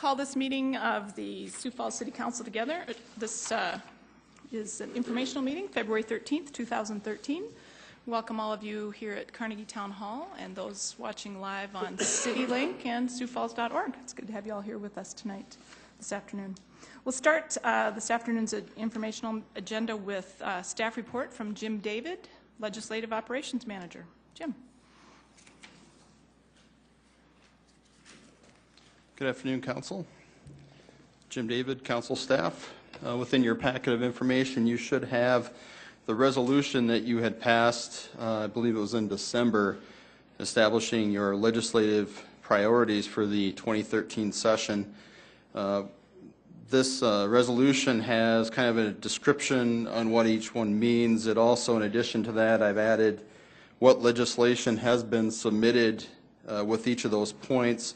call this meeting of the Sioux Falls City Council together. This is an informational meeting, February 13th, 2013. Welcome all of you here at Carnegie Town Hall and those watching live on CityLink and SiouxFalls.org. It's good to have you all here with us tonight, this afternoon. We'll start this afternoon's informational agenda with a staff report from Jim David, Legislative Operations Manager. Jim. Good afternoon, Council. Jim David, Council staff. Within your packet of information, you should have the resolution that you had passed, I believe it was in December, establishing your legislative priorities for the 2013 session. This resolution has kind of a description on what each one means. It also, in addition to that, I've added what legislation has been submitted with each of those points.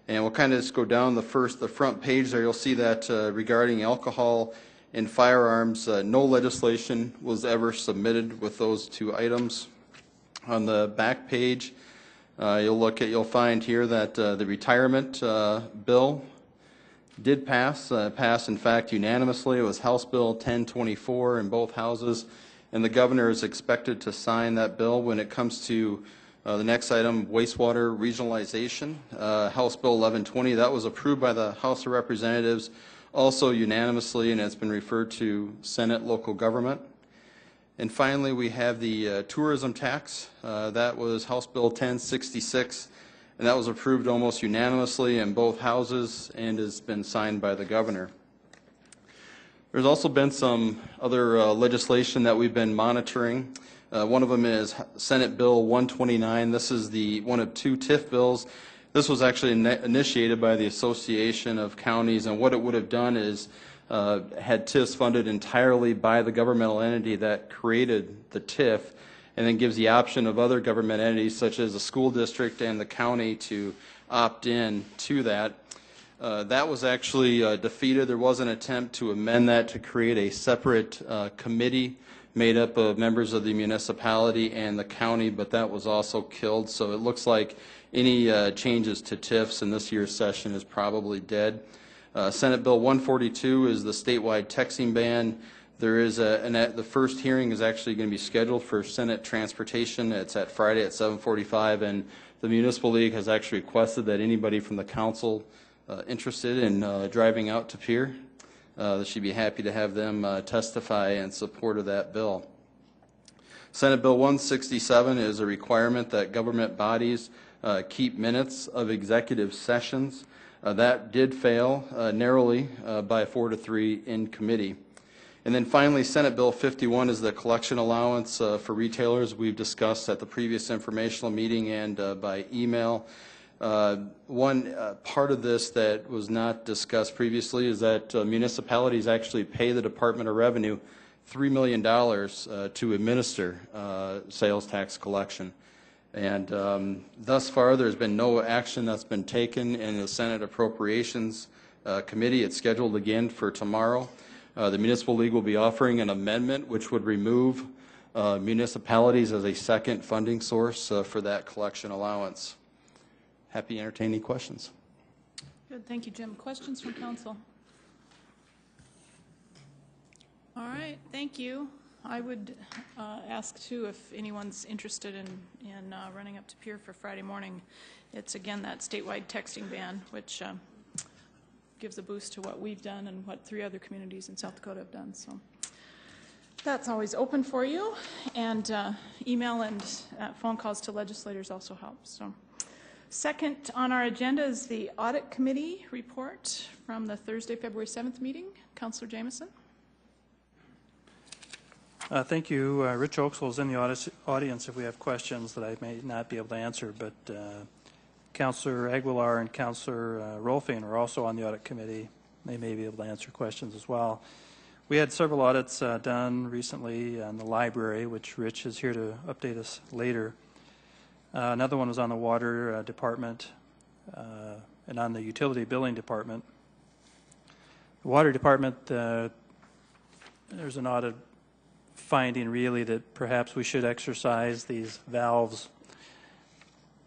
And we'll kind of just go down the front page there. You'll see that regarding alcohol and firearms, no legislation was ever submitted with those two items. On the back page, you'll find here that the retirement bill did pass in fact unanimously. It was House Bill 1024 in both houses, and the governor is expected to sign that bill. When it comes to the next item, wastewater regionalization, House Bill 1120, that was approved by the House of Representatives also unanimously, and it's been referred to Senate local government. And finally, we have the tourism tax. That was House Bill 1066, and that was approved almost unanimously in both houses and has been signed by the governor. There's also been some other legislation that we've been monitoring. One of them is Senate Bill 129. This is the one of two TIF bills. This was actually initiated by the Association of Counties, and what it would have done is had TIFs funded entirely by the governmental entity that created the TIF, and then gives the option of other government entities such as the school district and the county to opt in to that. That was actually defeated. There was an attempt to amend that to create a separate committee made up of members of the municipality and the county, but that was also killed. So it looks like any changes to TIFs in this year's session is probably dead. Senate Bill 142 is the statewide texting ban. There is the first hearing is actually going to be scheduled for Senate Transportation. It's at Friday at 7:45, and the Municipal League has actually requested that anybody from the council interested in driving out to Pierre, she'd be happy to have them testify in support of that bill. Senate Bill 167 is a requirement that government bodies keep minutes of executive sessions. That did fail narrowly by 4-3 in committee. And then finally, Senate Bill 51 is the collection allowance for retailers. We've discussed at the previous informational meeting and by email. One part of this that was not discussed previously is that municipalities actually pay the Department of Revenue $3 million to administer sales tax collection. And thus far, there's been no action that's been taken in the Senate Appropriations Committee. It's scheduled again for tomorrow. The Municipal League will be offering an amendment which would remove municipalities as a second funding source for that collection allowance. Happy to entertain any questions. Good, thank you, Jim. Questions from council? All right, thank you. I would ask too if anyone's interested in running up to Pierre for Friday morning. It's again that statewide texting ban, which gives a boost to what we've done and what 3 other communities in South Dakota have done. So that's always open for you, and email and phone calls to legislators also helps. So. Second on our agenda is the Audit Committee report from the Thursday, February 7th meeting. Councillor Jamieson. Thank you. Rich Oakswell is in the audience if we have questions that I may not be able to answer, but Councillor Aguilar and Councillor Rolfing are also on the Audit Committee. They may be able to answer questions as well. We had several audits done recently on the library, which Rich is here to update us later. Another one was on the water department and on the utility billing department. The water department, there's an audit finding really that perhaps we should exercise these valves,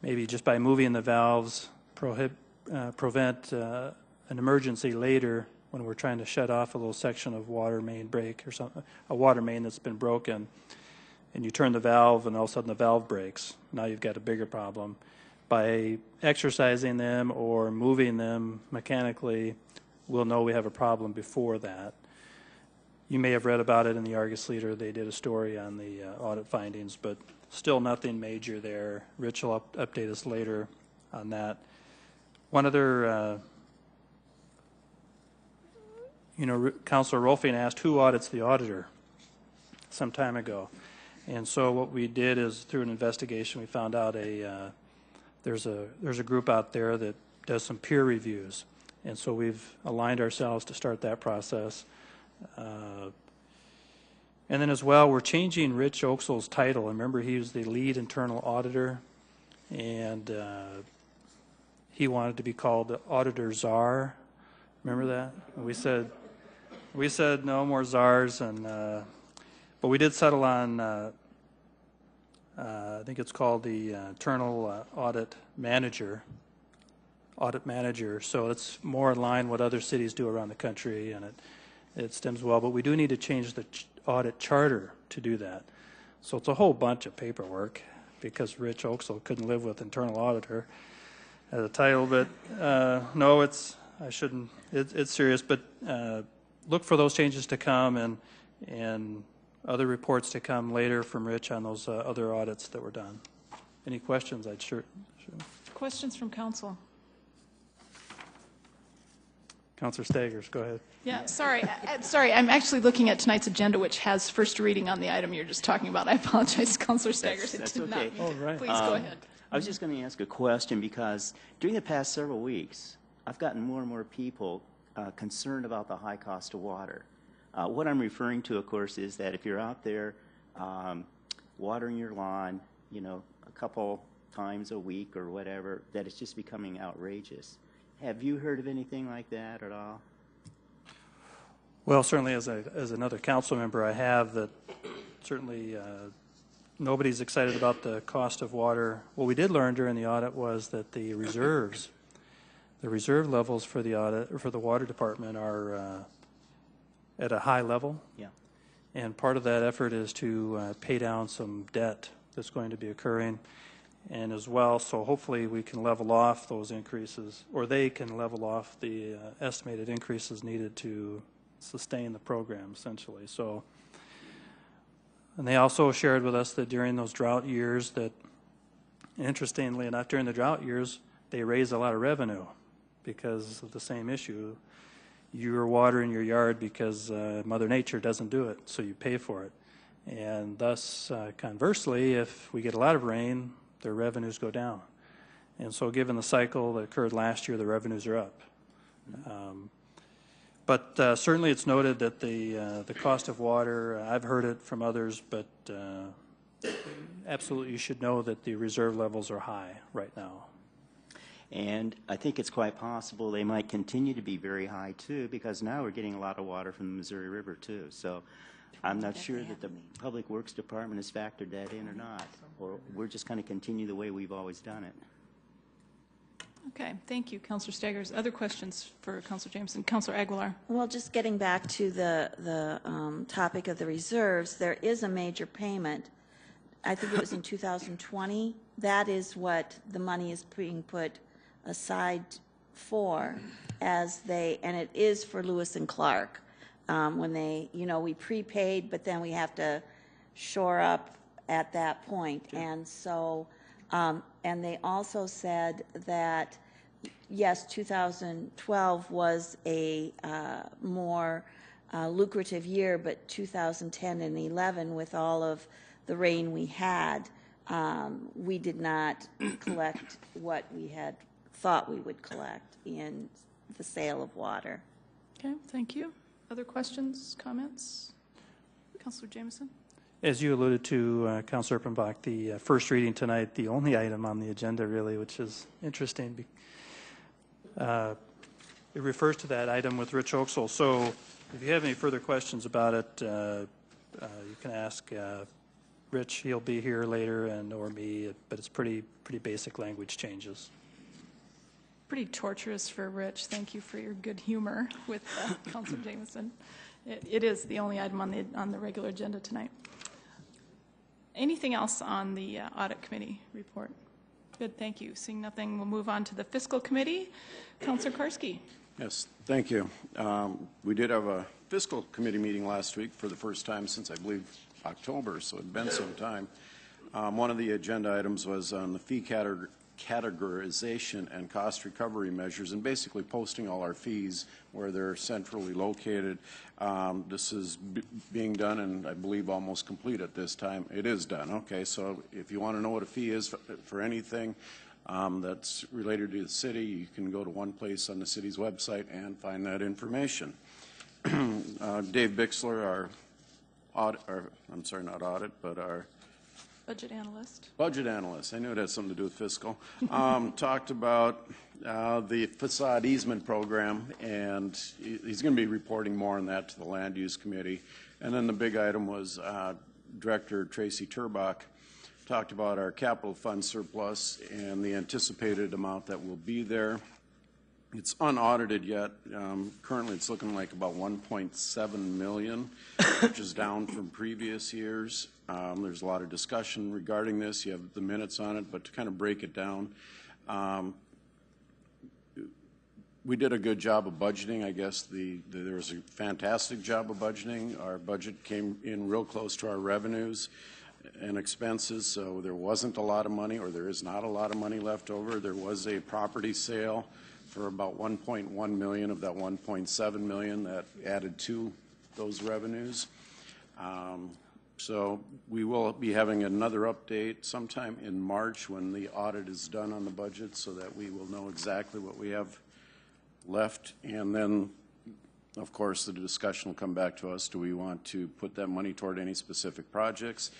maybe just by moving the valves, prevent an emergency later when we're trying to shut off a little section of water main break or something, a water main that's been broken, and you turn the valve and all of a sudden the valve breaks. Now you've got a bigger problem. By exercising them or moving them mechanically, we'll know we have a problem before that. You may have read about it in the Argus Leader. They did a story on the audit findings, but still nothing major there. Rich will update us later on that. One other, Councilor Rolfing asked who audits the auditor some time ago. And so what we did is through an investigation, we found out there's a group out there that does some peer reviews. And so we've aligned ourselves to start that process. And then as well, we're changing Rich Oaksel's title. Remember, he was the lead internal auditor, and he wanted to be called the Auditor Czar. Remember that? We said no more czars, and but we did settle on I think it's called the Internal Audit Manager. So it's more in line what other cities do around the country, and it stems well. But we do need to change the audit charter to do that. So it's a whole bunch of paperwork because Rich Oaksel couldn't live with internal auditor as a title. But no, it's serious. But look for those changes to come and other reports to come later from Rich on those other audits that were done. Any questions? I'd sure. Questions from council? Councilor Staggers, go ahead. Yeah, sorry. Sorry, I'm actually looking at tonight's agenda, which has first reading on the item you're just talking about. I apologize, Councilor Staggers. That's It did okay. not. Oh, right. Please go ahead. I was just going to ask a question because during the past several weeks, I've gotten more and more people concerned about the high cost of water. What I'm referring to, of course, is that if you're out there watering your lawn, a couple times a week or whatever, that it's just becoming outrageous. Have you heard of anything like that at all? Well, certainly as another council member, I have that. Certainly, nobody's excited about the cost of water. What we did learn during the audit was that the reserve levels for the audit or for the water department are at a high level. Yeah. And part of that effort is to pay down some debt that's going to be occurring. And as well, so hopefully we can level off those increases, or they can level off the estimated increases needed to sustain the program, essentially. So, and they also shared with us that during those drought years that, interestingly enough, during the drought years, they raised a lot of revenue because of the same issue. You're watering your yard because Mother Nature doesn't do it, so you pay for it. And thus, conversely, if we get a lot of rain, their revenues go down. And so given the cycle that occurred last year, the revenues are up. But certainly it's noted that the cost of water, I've heard it from others, but absolutely you should know that the reserve levels are high right now. And I think it's quite possible they might continue to be very high, too, because now we're getting a lot of water from the Missouri River, too. So I'm not sure that the Public Works Department has factored that in or not, or we're just going to continue the way we've always done it. Okay, thank you, Councilor Staggers. Other questions for Councilor Jameson? Councilor Aguilar. Well, just getting back to the topic of the reserves, there is a major payment. I think it was in 2020. That is what the money is being put aside for and it is for Lewis and Clark. When they, we prepaid, but then we have to shore up at that point. And so, and they also said that, yes, 2012 was a more lucrative year, but 2010 and 11, with all of the rain we had, we did not collect what we had thought we would collect in the sale of water. Okay, thank you. Other questions, comments? Councilor Jameson? As you alluded to, Councilor Erpenbach, the first reading tonight, the only item on the agenda really, which is interesting. It refers to that item with Rich Oaksel. So if you have any further questions about it, you can ask Rich. He'll be here later, or me, but it's pretty basic language changes. pretty torturous for Rich. Thank you for your good humor with Councilor Jameson. It is the only item on the regular agenda tonight. Anything else on the Audit Committee report? Good, thank you. Seeing nothing, we'll move on to the Fiscal Committee. Councilor Karski. Yes, thank you. We did have a Fiscal Committee meeting last week for the first time since, I believe, October, so it's been some time. One of the agenda items was on the fee categorization and cost recovery measures, and basically posting all our fees where they're centrally located. This is being done, and I believe almost complete at this time. It is done. Okay, so if you want to know what a fee is for anything that's related to the city, you can go to one place on the city's website and find that information. Dave Bixler, our Budget analyst. Budget analyst. I knew it had something to do with fiscal. Talked about the facade easement program, and he's going to be reporting more on that to the Land Use Committee. And then the big item was Director Tracy Turbach talked about our capital fund surplus and the anticipated amount that will be there. It's unaudited yet. Currently, it's looking like about 1.7 million, which is down from previous years. There's a lot of discussion regarding this. You have the minutes on it, but to kind of break it down, we did a good job of budgeting. I guess there was a fantastic job of budgeting. Our budget came in real close to our revenues and expenses, so there wasn't a lot of money, or there is not a lot of money left over. There was a property sale for about 1.1 million of that 1.7 million that added to those revenues. So we will be having another update sometime in March when the audit is done on the budget, so that we will know exactly what we have left. And then, of course, the discussion will come back to us. Do we want to put that money toward any specific projects?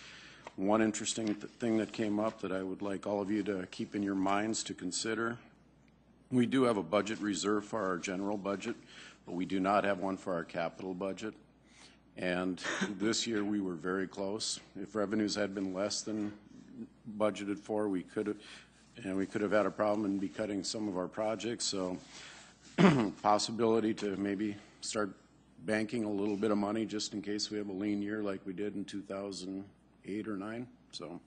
One interesting thing that came up that I would like all of you to keep in your minds to consider: we do have a budget reserve for our general budget, but we do not have one for our capital budget. And this year we were very close. If revenues had been less than budgeted for, we could have had a problem and be cutting some of our projects. So possibility to maybe start banking a little bit of money just in case we have a lean year like we did in 2008 or 9. So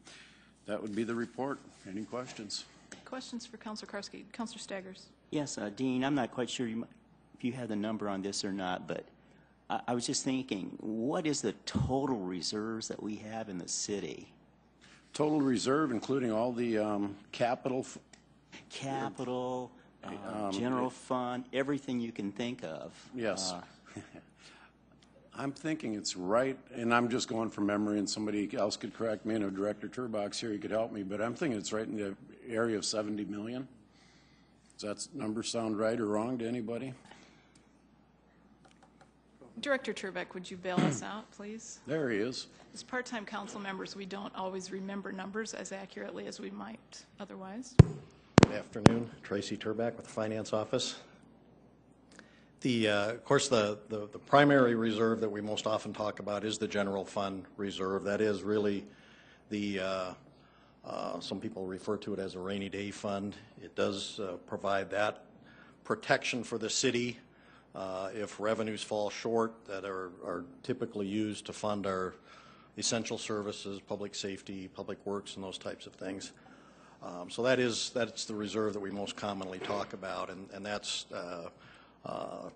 that would be the report. Any questions? Questions for Councilor Karski. Councilor Staggers. Yes, Dean, I'm not quite sure if you have the number on this or not, but I was just thinking, what is the total reserves that we have in the city? Total reserve, including all the capital, general fund, everything you can think of. Yes. I'm thinking it's right, and I'm just going from memory, and somebody else could correct me, and if Director Turbach's here, he could help me, but I'm thinking it's right in the area of 70 million. Does that number sound right or wrong to anybody? Director Turbach, would you bail us out, please? There he is. As part-time council members, we don't always remember numbers as accurately as we might otherwise. Good afternoon. Tracy Turbach with the Finance Office. Of course, the primary reserve that we most often talk about is the general fund reserve. That is really some people refer to it as a rainy day fund. It does provide that protection for the city if revenues fall short, that are typically used to fund our essential services, public safety, public works, and those types of things. So that's the reserve that we most commonly talk about, and that's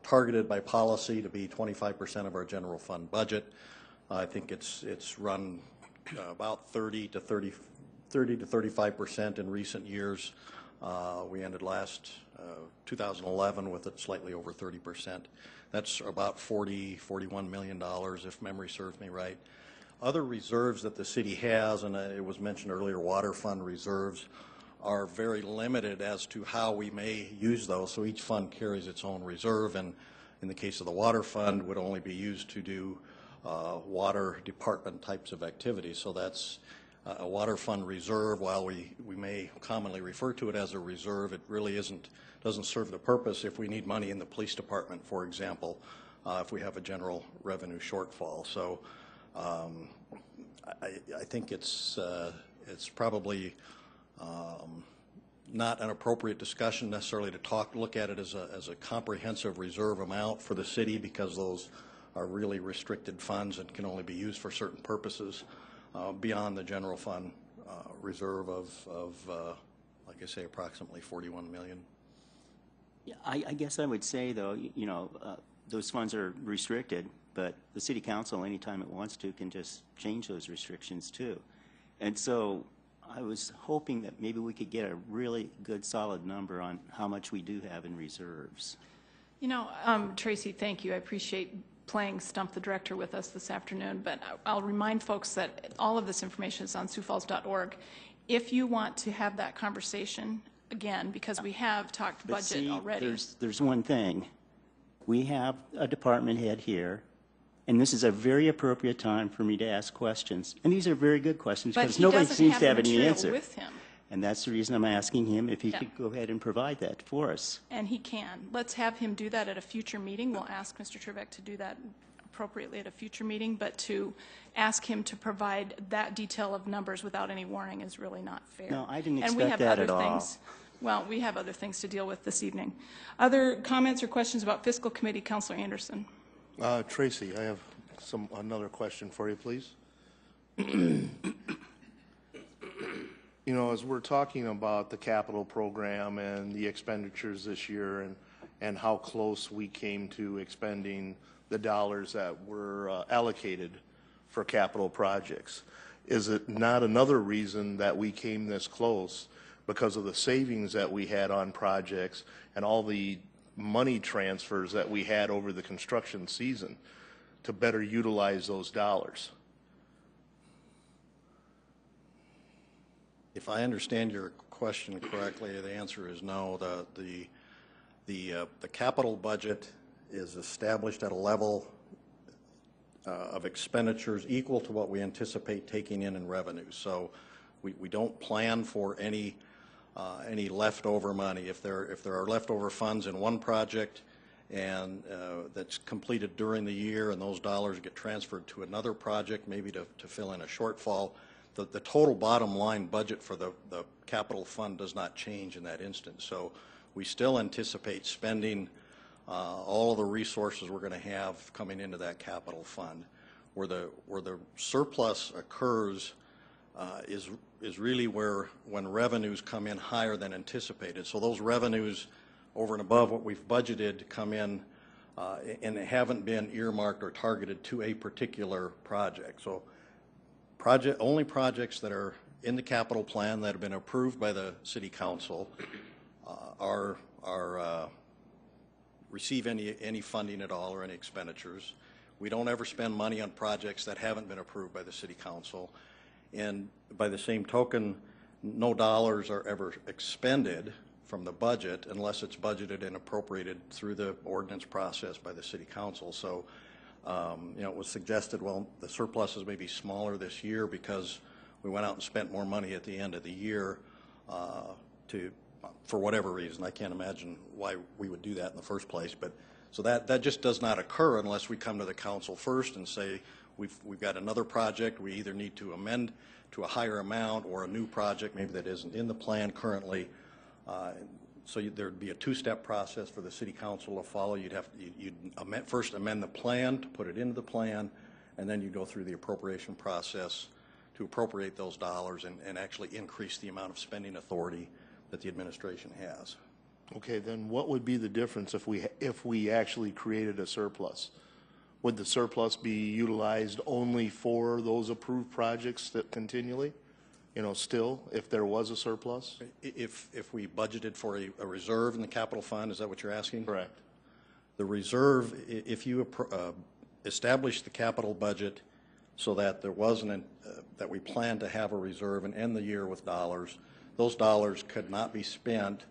targeted by policy to be 25% of our general fund budget. I think it's run about 30 to 35% in recent years. We ended last 2011 with it slightly over 30%. That's about $41 million, if memory serves me right. Other reserves that the city has, and it was mentioned earlier, water fund reserves, are very limited as to how we may use those. So each fund carries its own reserve, and in the case of the water fund, would only be used to do water department types of activities. So that's a water fund reserve. While we may commonly refer to it as a reserve, it really doesn't serve the purpose if we need money in the police department, for example, if we have a general revenue shortfall. So I think it's probably not an appropriate discussion necessarily to look at it as a comprehensive reserve amount for the city, because those are really restricted funds and can only be used for certain purposes beyond the general fund reserve of like I say, approximately $41 million. Yeah, I guess I would say, though, those funds are restricted, but the city council, anytime it wants to, can just change those restrictions too. And so I was hoping that maybe we could get a really good, solid number on how much we do have in reserves. Tracy, thank you. I appreciate playing Stump the Director with us this afternoon, but I'll remind folks that all of this information is on siouxfalls.org. If you want to have that conversation, again, because we have talked But budget see, already. There's one thing. We have a department head here, and this is a very appropriate time for me to ask questions. And these are very good questions, But because he nobody doesn't seems have to have the any material answer. with him. And that's the reason I'm asking him if he Yeah. could go ahead and provide that for us. And he can. Let's have him do that at a future meeting. We'll ask Mr. Trebek to do that appropriately at a future meeting, but to ask him to provide that detail of numbers without any warning is really not fair. No, I didn't And we expect have that other at all. things. Well, we have other things to deal with this evening. Other comments or questions about Fiscal Committee? Councilor Anderson. Tracy, I have another question for you, please. As we're talking about the capital program and the expenditures this year and how close we came to expending the dollars that were allocated for capital projects, is it not another reason that we came this close because of the savings that we had on projects and all the money transfers that we had over the construction season to better utilize those dollars? If I understand your question correctly, the answer is no. The capital budget is established at a level of expenditures equal to what we anticipate taking in revenues. So we don't plan for any leftover money. If there are leftover funds in one project and that's completed during the year and those dollars get transferred to another project, maybe to fill in a shortfall, the total bottom line budget for the capital fund does not change in that instance. So we still anticipate spending all of the resources we're going to have coming into that capital fund. Where the surplus occurs is really when revenues come in higher than anticipated. So those revenues over and above what we've budgeted come in and haven't been earmarked or targeted to a particular project. So only projects that are in the capital plan that have been approved by the city council receive any funding at all or any expenditures. We don't ever spend money on projects that haven't been approved by the city council. And by the same token, no dollars are ever expended from the budget unless it's budgeted and appropriated through the ordinance process by the city council. So, it was suggested, well, the surpluses may be smaller this year because we went out and spent more money at the end of the year for whatever reason. I can't imagine why we would do that in the first place. But so that just does not occur unless we come to the council first and say we've got another project. We either need to amend to a higher amount or a new project maybe that isn't in the plan currently. So there'd be a two-step process for the city council to follow. You'd first amend the plan to put it into the plan, and then you go through the appropriation process to appropriate those dollars and actually increase the amount of spending authority that the administration has. Okay, then what would be the difference if we actually created a surplus? Would the surplus be utilized only for those approved projects that continually? Still, if there was a surplus? If we budgeted for a reserve in the capital fund, is that what you're asking? Correct. The reserve, if you establish the capital budget so that there wasn't that we plan to have a reserve and end the year with dollars, those dollars could not be spent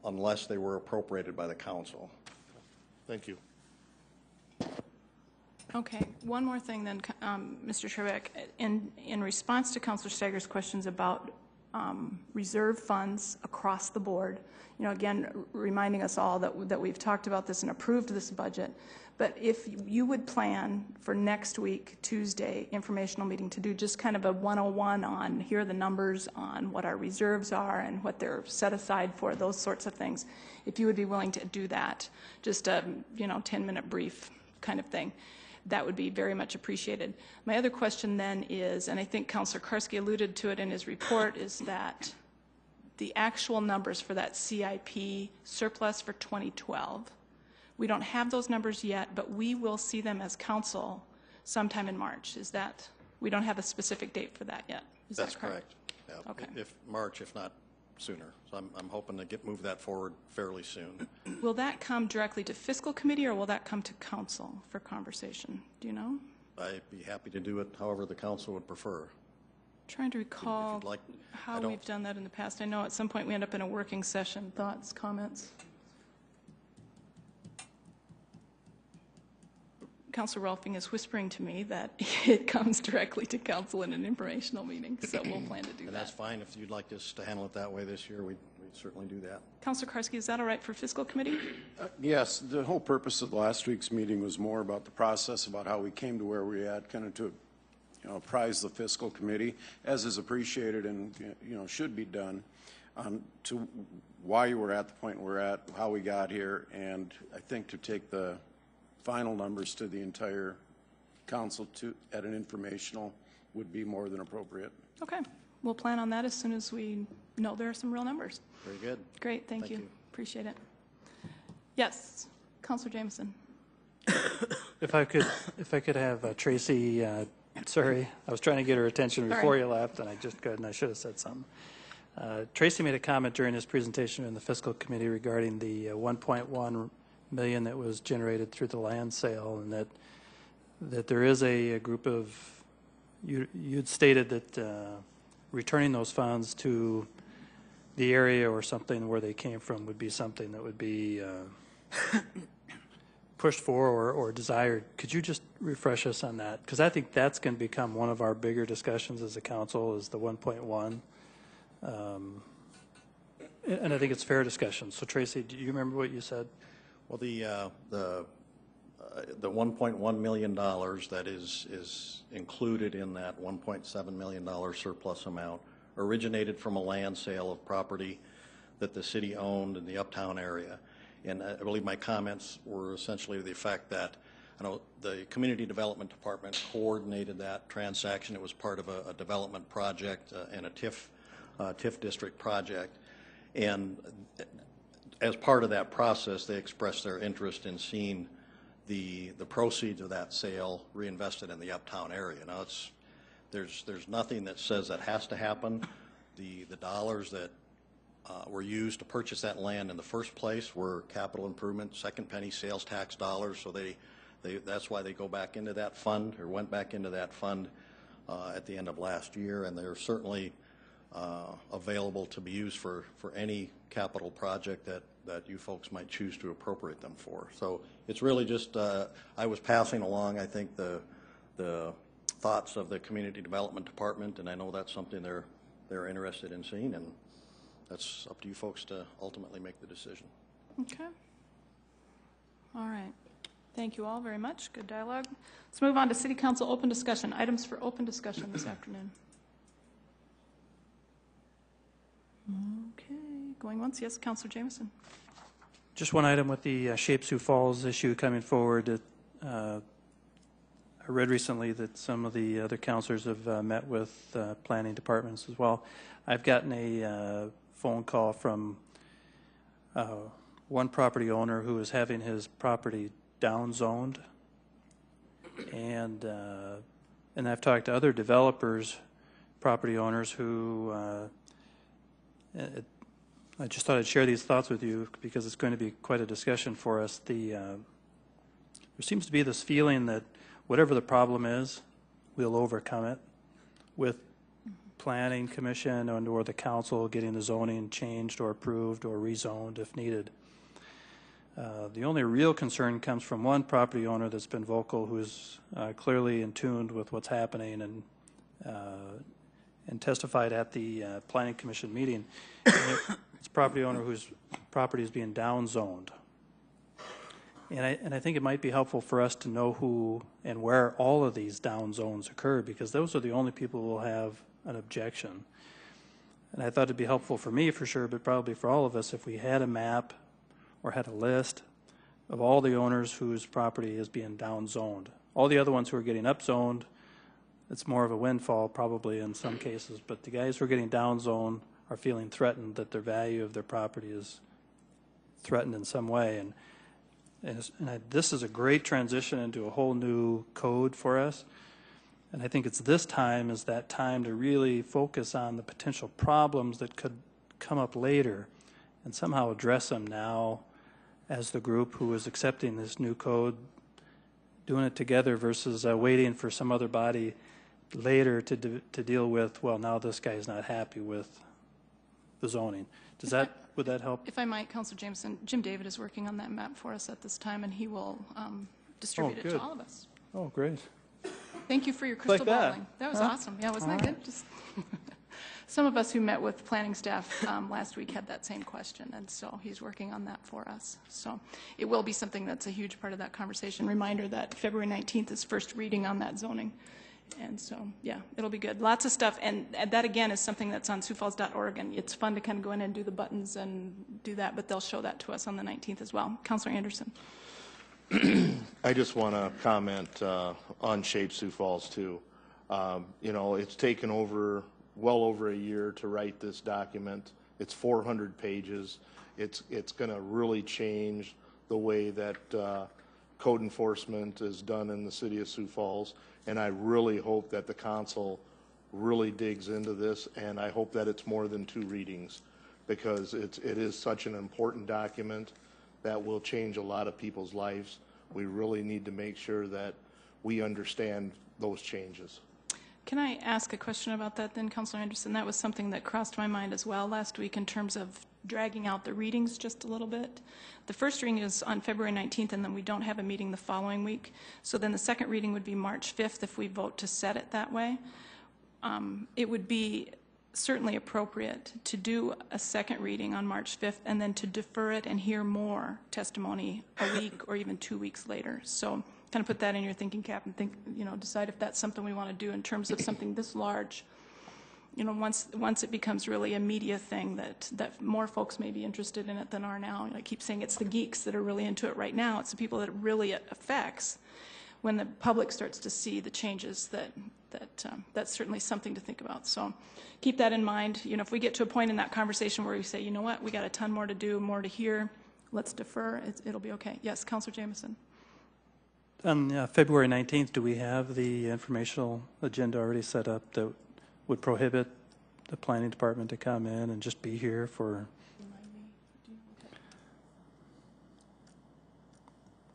unless they were appropriated by the council. Thank you. Okay, one more thing then, Mr. Trebek. In response to Councilor Steiger's questions about reserve funds across the board. You know, again, reminding us all that we've talked about this and approved this budget. But if you would plan for next week, Tuesday, informational meeting, to do just kind of a 101 on here are the numbers on what our reserves are and what they're set aside for, those sorts of things, if you would be willing to do that, just a 10-minute brief kind of thing, that would be very much appreciated. My other question then is, and I think Councilor Karski alluded to it in his report, is that the actual numbers for that CIP surplus for 2012, we don't have those numbers yet, but we will see them as council sometime in March. Is that, we don't have a specific date for that yet? Is That's that correct? correct. Yeah. Okay. If March, if not sooner. So I'm hoping to move that forward fairly soon. Will that come directly to fiscal committee, or will that come to council for conversation? Do you know? I'd be happy to do it however the council would prefer. Trying to recall like, how we've done that in the past. I know at some point we end up in a working session. Thoughts, comments? Councilor Rolfing is whispering to me that it comes directly to council in an informational meeting, so we'll plan to do And that. that's fine. If you'd like us to handle it that way this year, we'd certainly do that. Councilor Karski, is that all right for fiscal committee? Yes, the whole purpose of last week's meeting was more about the process, about how we came to where we're at, kind of to apprise the fiscal committee, as is appreciated and should be done, to why you were at the point we're at, how we got here, and I think to take the final numbers to the entire council at an informational would be more than appropriate. Okay. We'll plan on that as soon as we know there are some real numbers. Very good. Great. Thank you. Appreciate it. Yes. Councilor Jameson. If I could have Tracy, sorry, I was trying to get her attention before you left, and I just couldn't. I should have said something. Tracy made a comment during his presentation in the fiscal committee regarding the 1.1 million that was generated through the land sale, and that there is a group of, you'd stated that returning those funds to the area or something where they came from would be something that would be pushed for or desired. Could you just refresh us on that? Because I think that's going to become one of our bigger discussions as a council, is the 1.1. And I think it's fair discussion. So Tracy, do you remember what you said? Well, the $1.1 million that is included in that $1.7 million surplus amount originated from a land sale of property that the city owned in the uptown area. And I believe my comments were essentially the effect that the Community Development Department coordinated that transaction. It was part of a development project and a TIF district project. And as part of that process, they expressed their interest in seeing the proceeds of that sale reinvested in the uptown area. Now, there's nothing that says that has to happen. The dollars that were used to purchase that land in the first place were capital improvement, second penny sales tax dollars. So that's why they go back into that fund, or went back into that fund at the end of last year, and they're certainly available to be used for any capital project that you folks might choose to appropriate them for. So it's really just, I was passing along, I think, the thoughts of the Community Development Department, and I know that's something they're interested in seeing, and that's up to you folks to ultimately make the decision. Okay. All right. Thank you all very much. Good dialogue. Let's move on to City Council open discussion. Items for open discussion this afternoon. Okay. Going once. Yes, Councilor Jameson. Just one item with the Sioux Falls issue coming forward. I read recently that some of the other councilors have met with planning departments as well. I've gotten a phone call from one property owner who is having his property downzoned, and I've talked to other developers, property owners who. I just thought I'd share these thoughts with you because it's going to be quite a discussion for us. There seems to be this feeling that whatever the problem is, we'll overcome it with planning commission or the council getting the zoning changed or approved or rezoned if needed. The only real concern comes from one property owner that's been vocal, who's clearly in tune with what's happening, and testified at the Planning Commission meeting. And it's a property owner whose property is being downzoned. And I think it might be helpful for us to know who and where all of these down zones occur, because those are the only people who will have an objection. And I thought it'd be helpful for me for sure, but probably for all of us, if we had a map or had a list of all the owners whose property is being downzoned. All the other ones who are getting upzoned, it's more of a windfall probably in some cases, but the guys who are getting downzoned are feeling threatened that their value of their property is threatened in some way. And this is a great transition into a whole new code for us. And I think it's this time is that time to really focus on the potential problems that could come up later and somehow address them now as the group who is accepting this new code, doing it together versus waiting for some other body later to deal with, well, now this guy is not happy with the zoning. Would that help? If I might, Councilor Jameson, Jim David is working on that map for us at this time, and he will distribute it to all of us. Oh, great. Thank you for your crystal that. balling. That was awesome. Yeah, wasn't that good? Just some of us who met with planning staff last week had that same question, and so he's working on that for us. So it will be something that's a huge part of that conversation. Reminder that February 19th is first reading on that zoning. And so, yeah, it'll be good. Lots of stuff. And that, again, is something that's on SiouxFalls.org. And it's fun to kind of go in and do the buttons and do that. But they'll show that to us on the 19th as well. Councilor Anderson. I just want to comment on Shape Sioux Falls, too. It's taken well over a year to write this document. It's 400 pages. It's going to really change the way that code enforcement is done in the city of Sioux Falls. And I really hope that the council really digs into this, and I hope that it's more than 2 readings, because it is such an important document that will change a lot of people's lives. We really need to make sure that we understand those changes. Can I ask a question about that then, Councilor Anderson? That was something that crossed my mind as well last week in terms of dragging out the readings just a little bit. The first reading is on February 19th, and then we don't have a meeting the following week. So then the second reading would be March 5th if we vote to set it that way. It would be certainly appropriate to do a second reading on March 5th and then to defer it and hear more testimony a week or even 2 weeks later. So kind of put that in your thinking cap and decide if that's something we want to do in terms of something this large. Once it becomes really a media thing that more folks may be interested in it than are now. I keep saying it's the geeks that are really into it right now. It's the people that it really affects. When the public starts to see the changes, that's certainly something to think about. So keep that in mind. If we get to a point in that conversation where we say, you know what, we got a ton more to do, more to hear, let's defer. It'll be okay. Yes, Councilor Jameson. On February 19th, do we have the informational agenda already set up that would prohibit the planning department to come in and just be here for,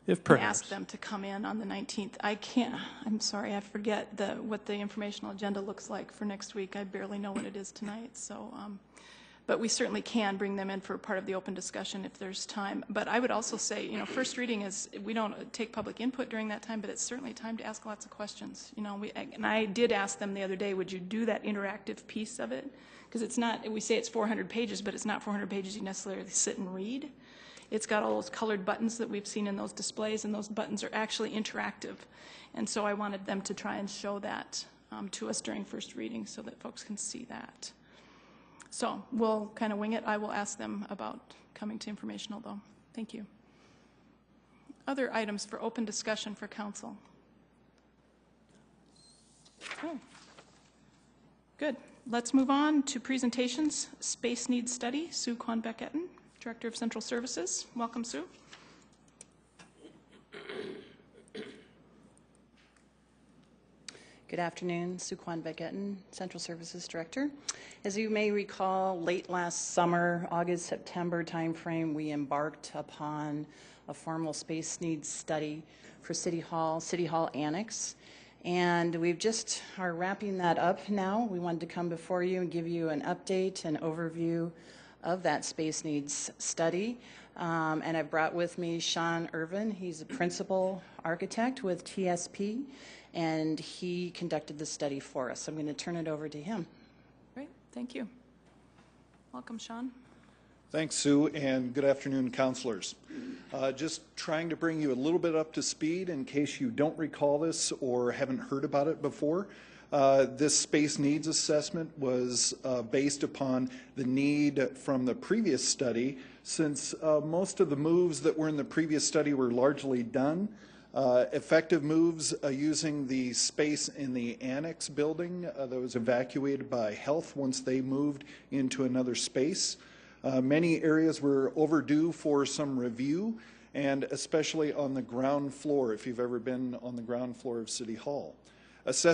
if perhaps? Ask them to come in on the 19th. I'm sorry, I forget what the informational agenda looks like for next week. I barely know what it is tonight. So, but we certainly can bring them in for part of the open discussion if there's time. But I would also say, first reading is, we don't take public input during that time, but it's certainly time to ask lots of questions. And I did ask them the other day, would you do that interactive piece of it? Because it's not, we say it's 400 pages, but it's not 400 pages you necessarily sit and read. It's got all those colored buttons that we've seen in those displays, and those buttons are actually interactive. And so I wanted them to try and show that to us during first reading so that folks can see that. So we'll kind of wing it. I will ask them about coming to informational, though. Thank you. Other items for open discussion for council? Oh. Good. Let's move on to presentations. Space Needs Study, Sue Kwan-Beck-Etten, Director of Central Services. Welcome, Sue. Good afternoon, Sue Kwan-Beck-Etten, Central Services Director. As you may recall, late last summer, August, September timeframe, we embarked upon a formal space needs study for City Hall Annex. And we've just are wrapping that up now. We wanted to come before you and give you an update and overview of that space needs study. And I've brought with me Sean Irvin. He's a principal architect with TSP, and he conducted the study for us. I'm going to turn it over to him. Thank you. Welcome, Sean. Thanks, Sue, and good afternoon, councilors. Just trying to bring you a little bit up to speed in case you don't recall this or haven't heard about it before. This space needs assessment was based upon the need from the previous study, since most of the moves that were in the previous study were largely done. Effective moves using the space in the annex building that was evacuated by health once they moved into another space. Many areas were overdue for some review, and especially on the ground floor, if you've ever been on the ground floor of City Hall. This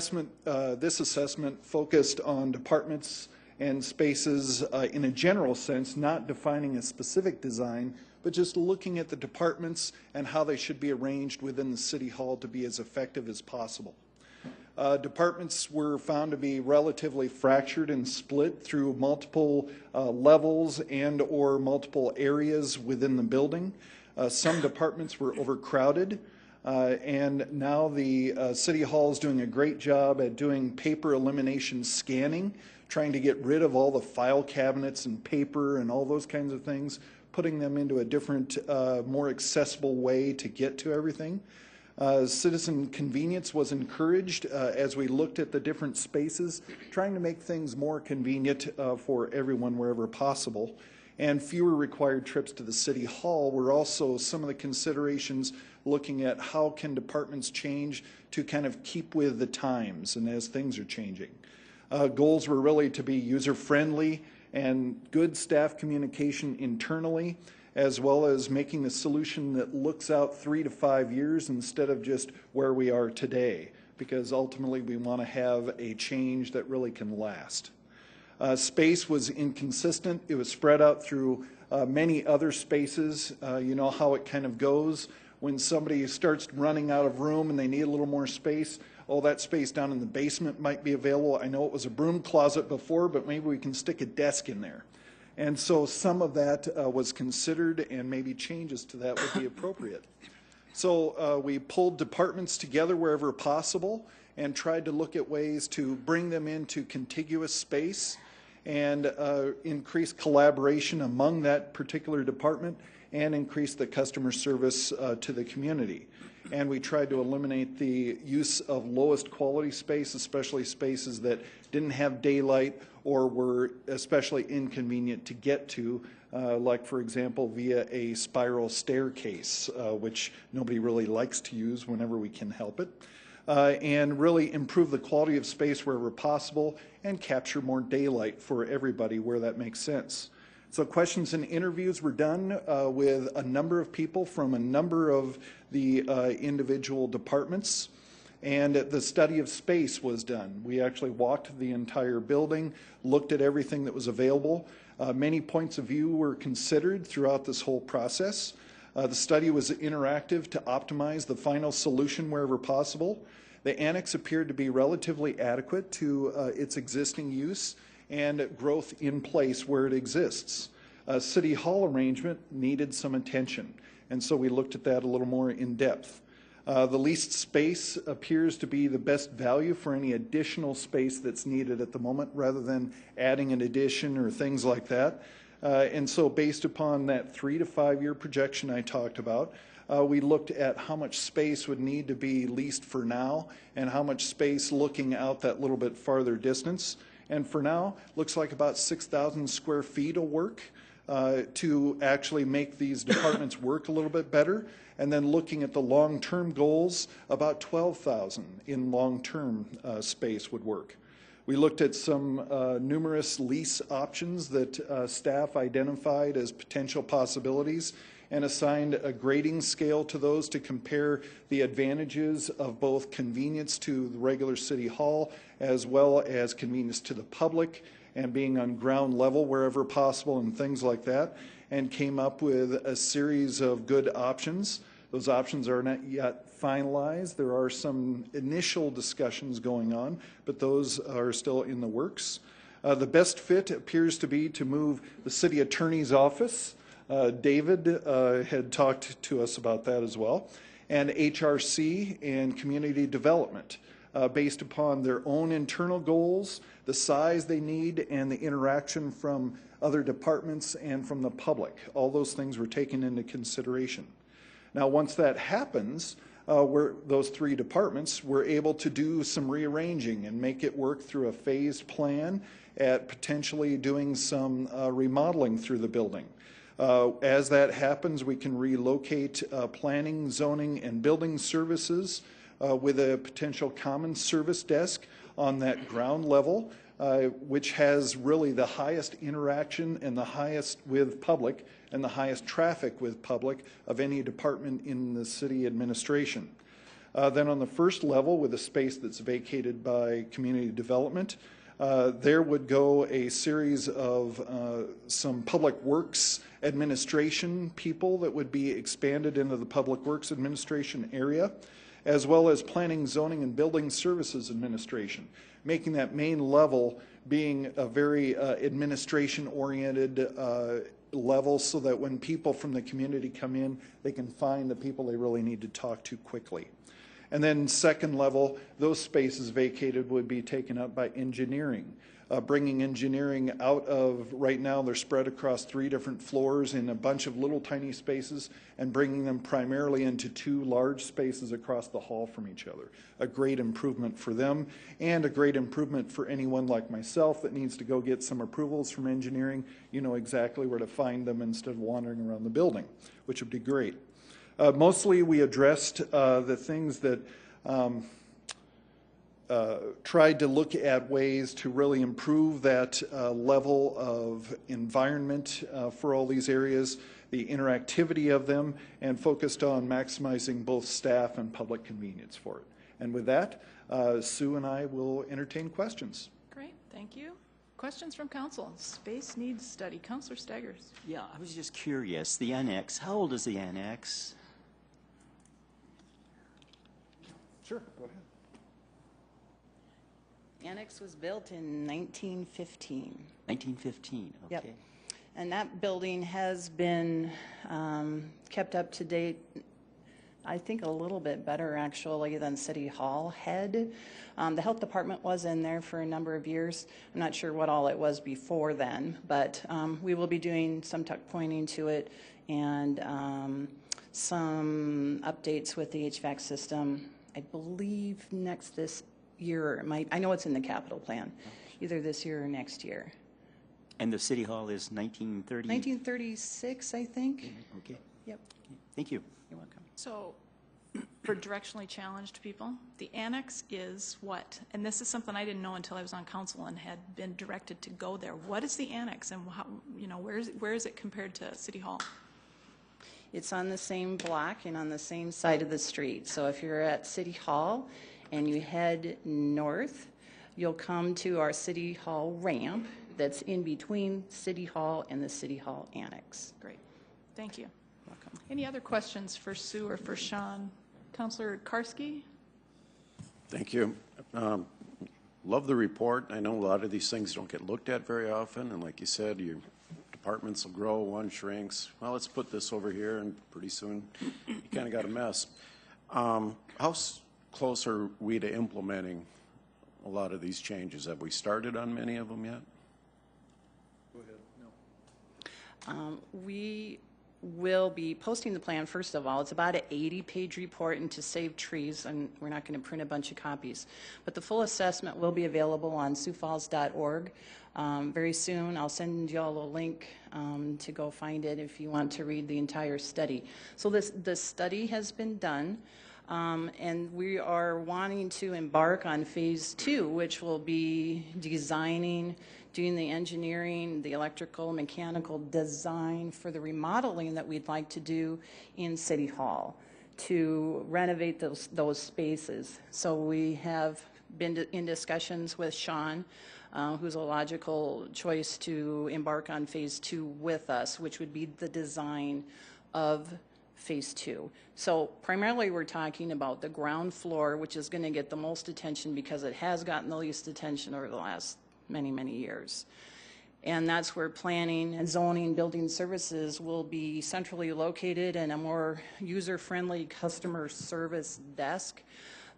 assessment focused on departments and spaces in a general sense, not defining a specific design, but just looking at the departments and how they should be arranged within the City Hall to be as effective as possible. Departments were found to be relatively fractured and split through multiple levels and or multiple areas within the building. Some departments were overcrowded, and now the City Hall is doing a great job at doing paper elimination scanning, trying to get rid of all the file cabinets and paper and all those kinds of things, putting them into a different, more accessible way to get to everything. Citizen convenience was encouraged as we looked at the different spaces, trying to make things more convenient for everyone wherever possible. And fewer required trips to the City Hall were also some of the considerations, looking at how can departments change to kind of keep with the times and as things are changing. Goals were really to be user-friendly and good staff communication internally, as well as making the solution that looks out 3 to 5 years instead of just where we are today, because ultimately we want to have a change that really can last. Space was inconsistent. It was spread out through many other spaces. You know how it kind of goes. When somebody starts running out of room and they need a little more space, oh, that space down in the basement might be available. I know it was a broom closet before, but maybe we can stick a desk in there. And so some of that was considered, and maybe changes to that would be appropriate. So we pulled departments together wherever possible and tried to look at ways to bring them into contiguous space and increase collaboration among that particular department and increase the customer service to the community. And we tried to eliminate the use of lowest quality space, especially spaces that didn't have daylight or were especially inconvenient to get to, like, for example, via a spiral staircase, which nobody really likes to use whenever we can help it. And really improve the quality of space wherever possible and capture more daylight for everybody where that makes sense. So questions and interviews were done with a number of people from a number of the individual departments, and the study of space was done. We actually walked the entire building, looked at everything that was available. Many points of view were considered throughout this whole process. The study was interactive to optimize the final solution wherever possible. The annex appeared to be relatively adequate to its existing use and growth in place where it exists. City Hall arrangement needed some attention, and so we looked at that a little more in depth. The leased space appears to be the best value for any additional space that's needed at the moment, rather than adding an addition or things like that. And so based upon that 3 to 5 year projection I talked about, we looked at how much space would need to be leased for now and how much space looking out that little bit farther distance. And for now, looks like about 6,000 square feet will work to actually make these departments work a little bit better. And then looking at the long-term goals, about 12,000 in long-term space would work. We looked at some numerous lease options that staff identified as potential possibilities and assigned a grading scale to those to compare the advantages of both convenience to the regular City Hall as well as convenience to the public and being on ground level wherever possible and things like that, and came up with a series of good options. Those options are not yet finalized. There are some initial discussions going on, but those are still in the works. The best fit appears to be to move the city attorney's office. David had talked to us about that as well, and HRC and community development. based upon their own internal goals, the size they need, and the interaction from other departments and from the public. All those things were taken into consideration. Now, once that happens, those three departments were able to do some rearranging and make it work through a phased plan at potentially doing some remodeling through the building. As that happens, we can relocate planning, zoning, and building services with a potential common service desk on that ground level, which has really the highest interaction and the highest with public and the highest traffic with public of any department in the city administration. Then on the first level, with a space that's vacated by community development, there would go a series of some public works administration people that would be expanded into the public works administration area, as well as planning, zoning, and building services administration, making that main level being a very administration-oriented level so that when people from the community come in, they can find the people they really need to talk to quickly. And then second level, those spaces vacated would be taken up by engineering, bringing engineering out of, right now they're spread across 3 different floors in a bunch of little tiny spaces, and bringing them primarily into 2 large spaces across the hall from each other. A great improvement for them, and a great improvement for anyone like myself that needs to go get some approvals from engineering. You know exactly where to find them instead of wandering around the building, which would be great. Mostly we addressed the things that tried to look at ways to really improve that level of environment for all these areas, the interactivity of them, and focused on maximizing both staff and public convenience for it. And with that, Sue and I will entertain questions. Great, thank you. Questions from council? Space needs study. Councilor Staggers. Yeah, I was just curious. The annex, how old is the annex? Sure, go ahead. Annex was built in 1915. 1915, okay. Yep. And that building has been kept up to date, I think a little bit better actually than City Hall had. The health department was in there for a number of years. I'm not sure what all it was before then, but we will be doing some tuck pointing to it and some updates with the HVAC system. I believe this year, I know it's in the capital plan, either this year or next year. And the City Hall is 1930? 1936, I think. Okay. Yep. Thank you. You're welcome. So, for directionally challenged people, the annex is what? And this is something I didn't know until I was on council and had been directed to go there. What is the annex, and how, where is it compared to City Hall? It's on the same block and on the same side of the street. So if you're at City Hall and you head north, you'll come to our City Hall ramp that's in between City Hall and the City Hall Annex. Great. Thank you. Welcome. Any other questions for Sue or for Sean? Councilor Karski? Thank you. Love the report. I know a lot of these things don't get looked at very often, and like you said, your departments will grow, one shrinks. Well, let's put this over here, and pretty soon you kind of got a mess. How close are we to implementing a lot of these changes? Have we started on many of them yet? Go ahead. No. We will be posting the plan, first of all. It's about an 80-page report, and to save trees, and we're not going to print a bunch of copies. But the full assessment will be available on siouxfalls.org. Very soon, I'll send you all a link to go find it if you want to read the entire study. So the study has been done, and we are wanting to embark on phase 2, which will be designing, doing the engineering, the electrical, mechanical design for the remodeling that we'd like to do in City Hall to renovate those spaces. So we have been in discussions with Sean, who's a logical choice to embark on phase 2 with us, which would be the design of phase 2. So primarily we're talking about the ground floor, which is going to get the most attention because it has gotten the least attention over the last many, many years. And that's where planning and zoning, building services will be centrally located, and a more user-friendly customer service desk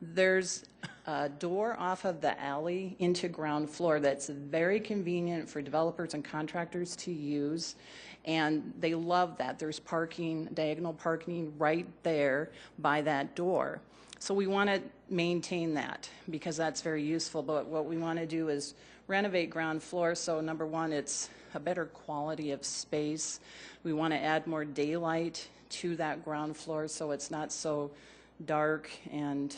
There's a door off of the alley into ground floor that's very convenient for developers and contractors to use, and they love that. There's parking, diagonal parking right there by that door. So we want to maintain that because that's very useful, but what we want to do is renovate ground floor, so number one, it's a better quality of space. We want to add more daylight to that ground floor so it's not so dark and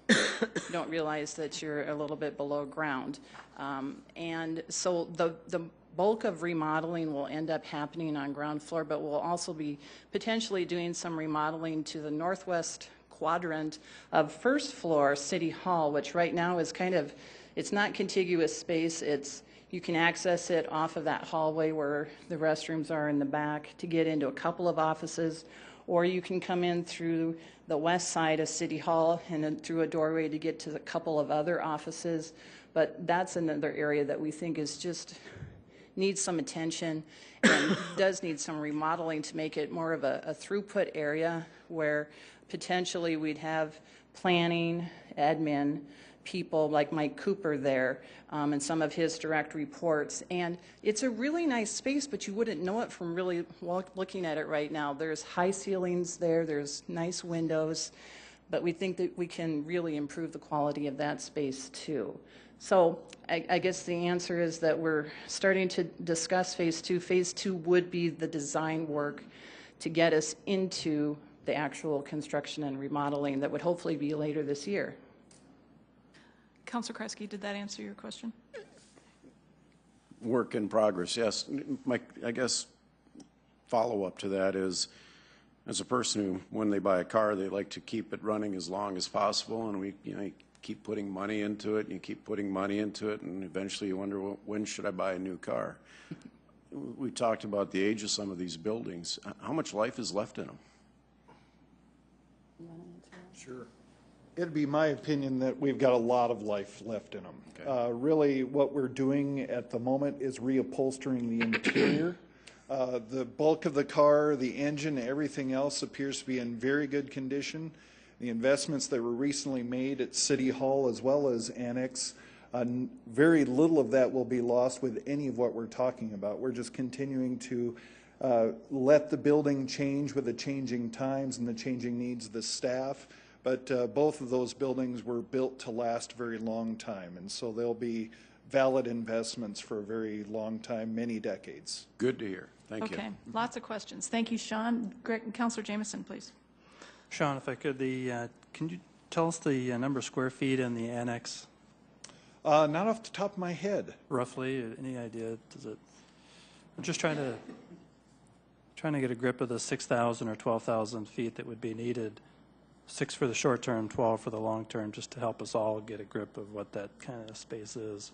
you don't realize that you're a little bit below ground. And so the bulk of remodeling will end up happening on ground floor, but we'll also be potentially doing some remodeling to the northwest quadrant of first floor City Hall, which right now is kind of, it's not contiguous space. You can access it off of that hallway where the restrooms are in the back to get into a couple of offices, or you can come in through the west side of City Hall and then through a doorway to get to a couple of other offices. But that's another area that we think is just needs some attention and does need some remodeling to make it more of a throughput area where potentially we'd have planning, admin, people like Mike Cooper there and some of his direct reports. And it's a really nice space, but you wouldn't know it from really looking at it right now. There's high ceilings there, there's nice windows, but we think that we can really improve the quality of that space too. So I guess the answer is that we're starting to discuss phase two. Phase two would be the design work to get us into the actual construction and remodeling that would hopefully be later this year. Councilor Kreisky, did that answer your question? Work in progress, yes. I guess follow-up to that is, as a person who, when they buy a car, they like to keep it running as long as possible, and you keep putting money into it, and you keep putting money into it, and eventually you wonder, well, when should I buy a new car? We talked about the age of some of these buildings. How much life is left in them? Sure. It'd be my opinion that we've got a lot of life left in them. Okay. Really, what we're doing at the moment is reupholstering the interior. The bulk of the car, the engine, everything else appears to be in very good condition. The investments that were recently made at City Hall as well as Annex, very little of that will be lost with any of what we're talking about. We're just continuing to let the building change with the changing times and the changing needs of the staff. But both of those buildings were built to last a very long time, and so they'll be valid investments for a very long time, many decades. Good to hear. Thank you. Okay, lots of questions. Thank you, Sean. Councilor Jameson, please. Sean, if I could, can you tell us the number of square feet in the annex? Not off the top of my head. Roughly, any idea? I'm just trying to get a grip of the 6,000 or 12,000 feet that would be needed. 6 for the short term, 12 for the long term, just to help us all get a grip of what that kind of space is.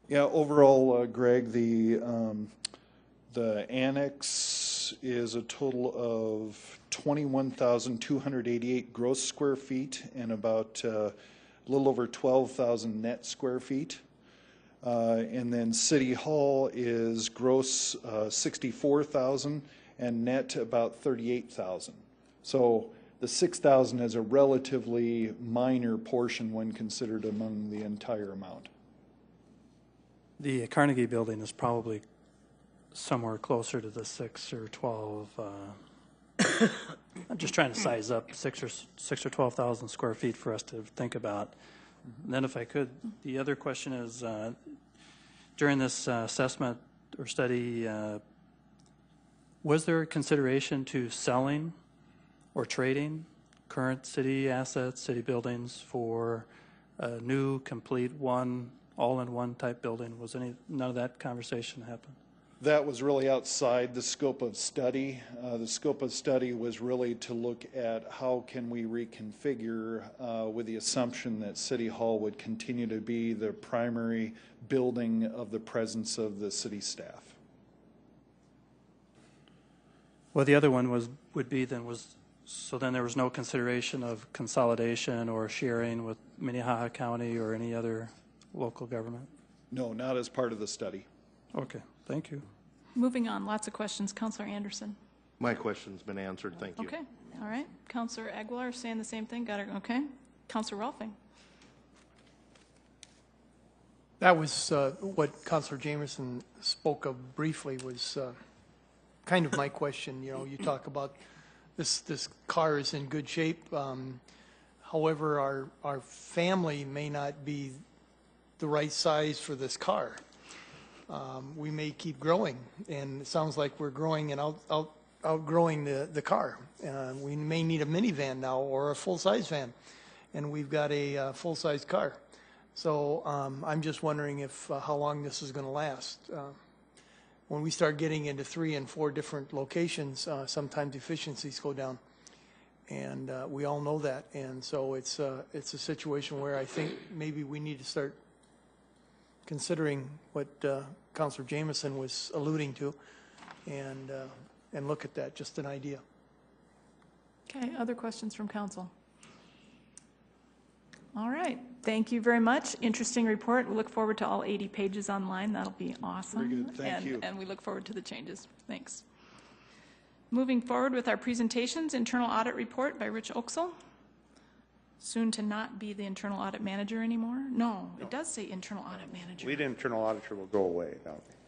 Yeah, overall, Greg, the annex is a total of 21,288 gross square feet and about a little over 12,000 net square feet. And then City Hall is gross 64,000 and net about 38,000. So the 6,000 is a relatively minor portion when considered among the entire amount. The Carnegie building is probably somewhere closer to the 6 or 12. I'm just trying to size up 6 or 12,000 square feet for us to think about. And then if I could, the other question is, during this assessment or study, was there a consideration to selling or trading current city assets, city buildings for a new, complete all-in-one type building? Was none of that conversation happen? That was really outside the scope of study. The scope of study was really to look at how can we reconfigure with the assumption that City Hall would continue to be the primary building of the presence of the city staff. Well, the other one so then there was no consideration of consolidation or sharing with Minnehaha County or any other local government? No, not as part of the study. Okay, thank you. Moving on, lots of questions. Councilor Anderson. My question's been answered, thank you. Okay, all right. Counselor Aguilar saying the same thing, got it, okay. Counselor Rolfing. That was what Councilor Jameson spoke of briefly was kind of my question. You know, you talk about this car is in good shape. However, our family may not be the right size for this car. We may keep growing, and it sounds like we're growing and outgrowing the car. We may need a minivan now or a full-size van, and we've got a full-size car. So I'm just wondering if how long this is going to last. When we start getting into 3 and 4 different locations, sometimes efficiencies go down, and we all know that. And so it's a situation where I think maybe we need to start considering what Councilor Jameson was alluding to, and look at that. Just an idea. Okay, other questions from council? All right, thank you very much. Interesting report. We look forward to all 80 pages online. That'll be awesome. Very good, thank you. And we look forward to the changes. Thanks. Moving forward with our presentations, internal audit report by Rich Oaksel. Soon to not be the internal audit manager anymore? No, it does say internal audit manager. Lead internal auditor will go away.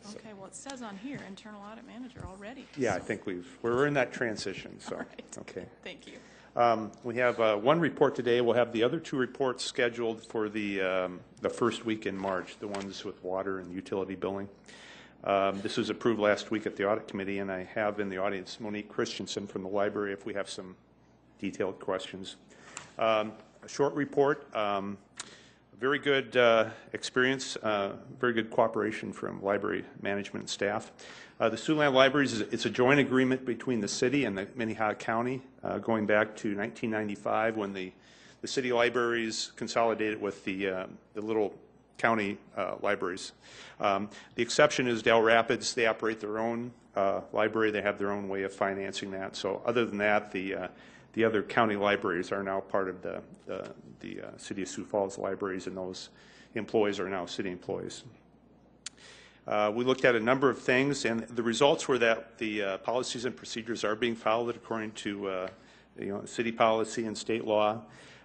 Okay, well, it says on here, internal audit manager already. Yeah, I think we're in that transition, so, right. Okay. Thank you. We have one report today. We'll have the other 2 reports scheduled for the first week in March, the ones with water and utility billing. This was approved last week at the audit committee, and I have in the audience Monique Christensen from the library if we have some detailed questions. A short report. Very good experience, very good cooperation from library management and staff. The Siouxland Libraries, it's a joint agreement between the city and the Minnehaha County going back to 1995 when the city libraries consolidated with the little county libraries. The exception is Del Rapids. They operate their own library. They have their own way of financing that. So other than that, the other county libraries are now part of the City of Sioux Falls libraries, and those employees are now city employees. We looked at a number of things, and the results were that the policies and procedures are being followed according to city policy and state law.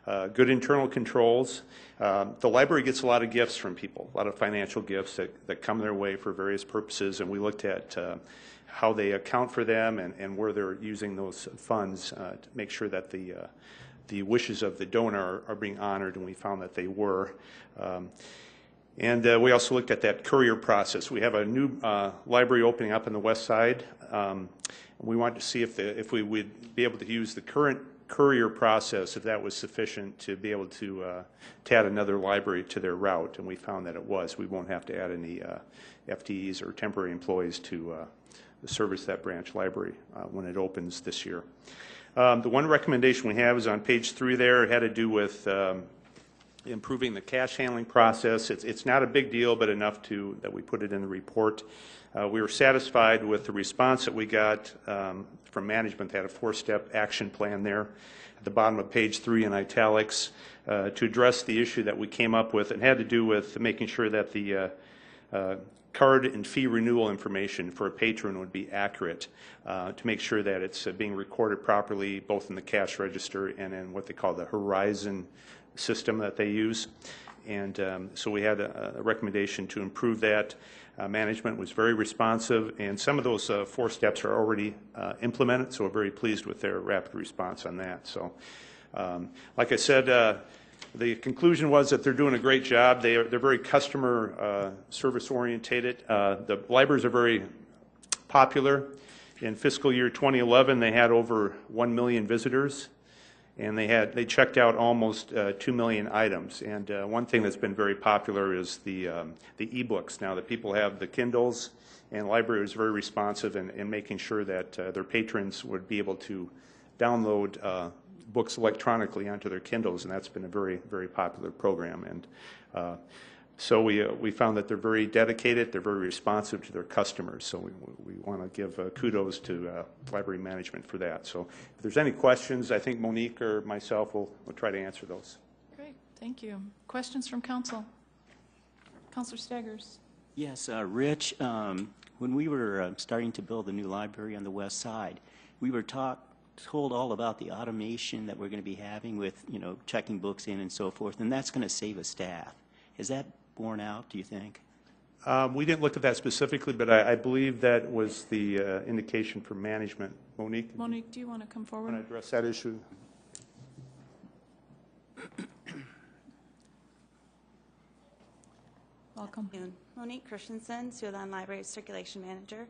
Good internal controls. The library gets a lot of gifts from people, a lot of financial gifts that come their way for various purposes, and we looked at how they account for them and where they're using those funds to make sure that the wishes of the donor are being honored, and we found that they were. And we also looked at that courier process. We have a new library opening up on the west side. We wanted to see if we would be able to use the current courier process, if that was sufficient to be able to add another library to their route, and we found that it was. We won't have to add any FTEs or temporary employees to service that branch library when it opens this year. The one recommendation we have is on page 3 there. It had to do with improving the cash handling process. It's not a big deal, but enough that we put it in the report. We were satisfied with the response that we got from management. They had a 4-step action plan there at the bottom of page 3 in italics to address the issue that we came up with. It had to do with making sure that the card and fee renewal information for a patron would be accurate to make sure that it's being recorded properly both in the cash register and in what they call the Horizon system that they use. And so we had a recommendation to improve that. Management was very responsive, and some of those 4 steps are already implemented, so we're very pleased with their rapid response on that. So like I said, the conclusion was that they're doing a great job. They're very customer service orientated. The libraries are very popular. In fiscal year 2011, they had over 1 million visitors, and they checked out almost 2 million items. And one thing that's been very popular is the e-books. Now that people have the Kindles, and the library was very responsive in making sure that their patrons would be able to download books electronically onto their Kindles, and that's been a very, very popular program. And so we found that they're very dedicated, they're very responsive to their customers, so we want to give kudos to library management for that. So if there's any questions, I think Monique or myself will try to answer those. Great, thank you. Questions from council? Councilor Staggers. Yes, Rich, when we were starting to build the new library on the west side, we were told all about the automation that we're going to be having with, you know, checking books in and so forth, and that's going to save us staff. Is that borne out, do you think? We didn't look at that specifically, but I believe that was the indication for management. Monique? Monique, do you want to come forward? Want to address that issue? Welcome. Monique Christensen, Siouxland Library Circulation Manager.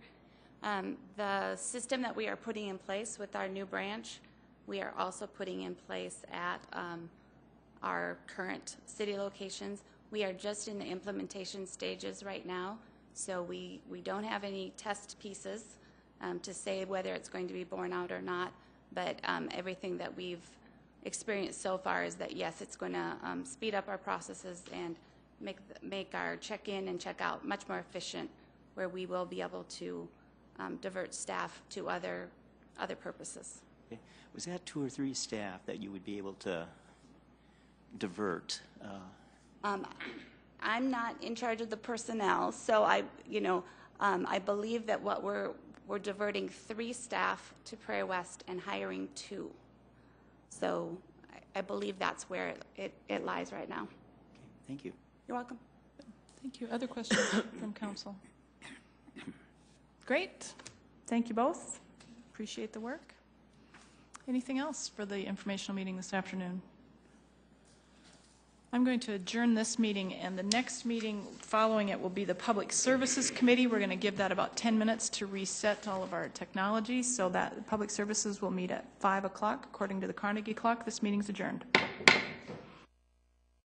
The system that we are putting in place with our new branch, we are also putting in place at our current city locations. We are just in the implementation stages right now, so we don't have any test pieces to say whether it's going to be borne out or not, but everything that we've experienced so far is that, yes, it's going to speed up our processes and make our check-in and check-out much more efficient, where we will be able to divert staff to other purposes. Okay. Was that 2 or 3 staff that you would be able to divert? I'm not in charge of the personnel, so I believe that what we're diverting 3 staff to Prairie West and hiring 2. So I believe that's where it lies right now. Okay. Thank you. You're welcome. Thank you. Other questions from council? Great. Thank you both. Appreciate the work. Anything else for the informational meeting this afternoon? I'm going to adjourn this meeting, and the next meeting following it will be the Public Services Committee. We're going to give that about 10 minutes to reset all of our technology, so that Public Services will meet at 5 o'clock according to the Carnegie clock. This meeting's adjourned.